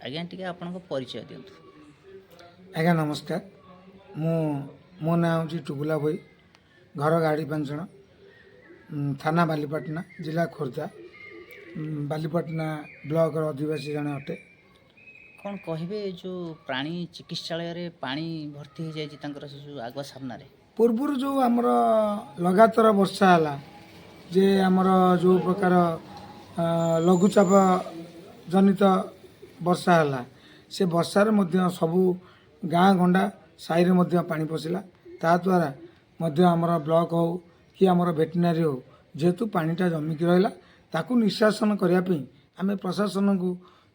आज्ञा टी आपण परिचय दिंतु। आज्ञा नमस्कार। मो ना हूँ टुगुला भई, घर गाड़ी पांचण, थाना बालीपाटना, जिला खोर्धा, बालीपाटना ब्लॉक अधिवासी जड़े अटे। कौन कहे जो प्राणी चिकित्सालय पानी भर्ती हो जाए आगुआ सामने पूर्वर जो आमर लगातार वर्षा है जे आमर जो प्रकार लघुचाप जनित वर्षा है से वर्षार सबू गाँ गंडा साई रे पानी पशिला ताद्वारा आमर ब्लॉक हो कि आमर भेटेनारी हो जेहेतु पानीटा जमिकी रहा ताकू निष्कासन करने आम प्रशासन को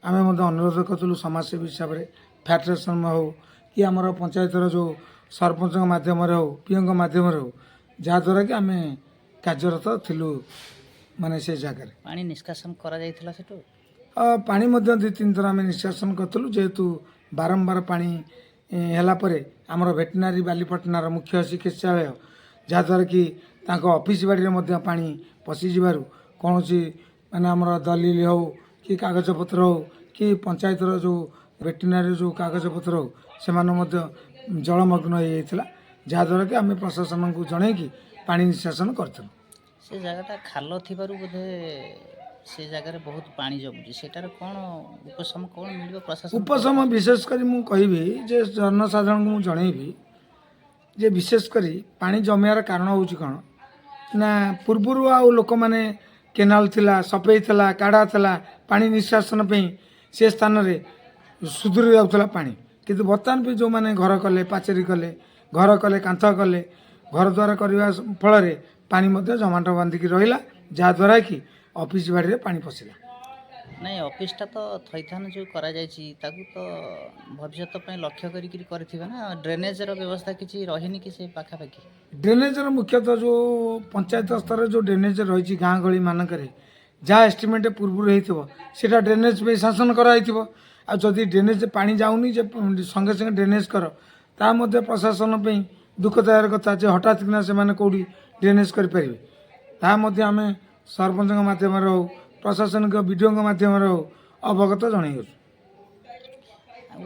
आम अनुरोध करूँ समाजसेवी हिसाब से फेडरेशन हो कि आमर पंचायतर जो सरपंच मध्यम हो पीओ मध्यम हो जहाद्वारा कि आम कार्यरत थिलु माने से जगह पानी निष्कासन करा जायथिला सेटो पानी दुई तीन थर आम निष्कासन करूँ जेहेतु बारंबार पानी है आमर भेटेनारी बालीपाटनार मुख्य चिकित्सालय जहाद्वारा कि ऑफिस बाड़ी में पानी पशिजु कौन माने आमर दलिल हो कि कागज पत्र हो कि पंचायतर जो भेटेनारी जो कागज पत्र हो से जलमग्न हो जाता जहाद्वारा कि आम प्रशासन को जन कि पानी निष्कासन करूँ से जगह खाल थी बोधे से जगह बहुत पानी जमुची सेटार कौन उपशम कौन मिल प्रशासन उपशम विशेषकर मुझे जे जनसाधारण को जनइबी जे विशेषकर पानी जमियार कारण हूँ कौन ना पूर्वर आउ लोक मैंने केनाल थिला सफेई थिला काढ़ा थिला पानी निष्कासन पे से स्थान रे सुधुरी जाऊला पानी किंतु बर्तमान भी जो मैंने घर कले पाचेरी कले घर कले कांथ कले घर द्वार करने फल पानी जमाट बांधिक रहा जहाद्वारा कि ऑफिस बाड़ी रे पानी पशिला नहीं ऑफिसटा तो थैथान जो करा जायछि ताकू तो भविष्य पे लक्ष्य करी ना ड्रेनेजर व्यवस्था किसी रही कि से पाखापाखि ड्रेनेजर मुख्यतः जो पंचायत स्तर जो ड्रेनेज रही गाँ गली मानक जहाँ एस्टिमेट पूर्व होता ड्रेनेज पे शासन कराई आदि ड्रेनेज पानी जाऊनी संगे संगे ड्रेनेज कर ता मध्य प्रशासन पे दुखदायर कथा जे हठात किना से कौटी ड्रेनेज करें आम सरपंच मध्यम हो प्रशासनिक विडीओ मध्यम हो अवगत जन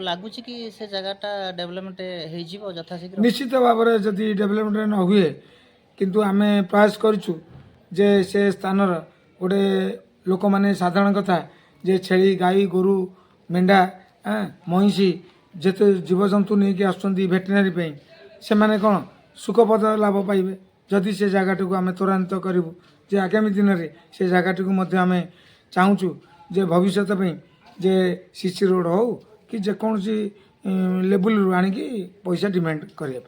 लगुच कि से जगहटा डेवलपमेंट हो यथाशीघ्र निश्चित भाव में जदि डेवलपमेंट न हुए किंतु आम प्रयास करूँ जे से स्थान गोटे लोक मैंने साधारण कथा जे छेली गाई गोरु मेंढा महिषी जिते जीवजंतु नहीं कि आसुँच भेटेनारी से मैंने कौन सुखपद लाभ पाइबे जदि से जगह को आम त्वरान्वित करूँ जे आगामी दिन में से जगह आम चाहूँ जे भविष्य जे सीसी रोड हो कि जेकोसी लेवल रू आनिकी पैसा डिमांड करने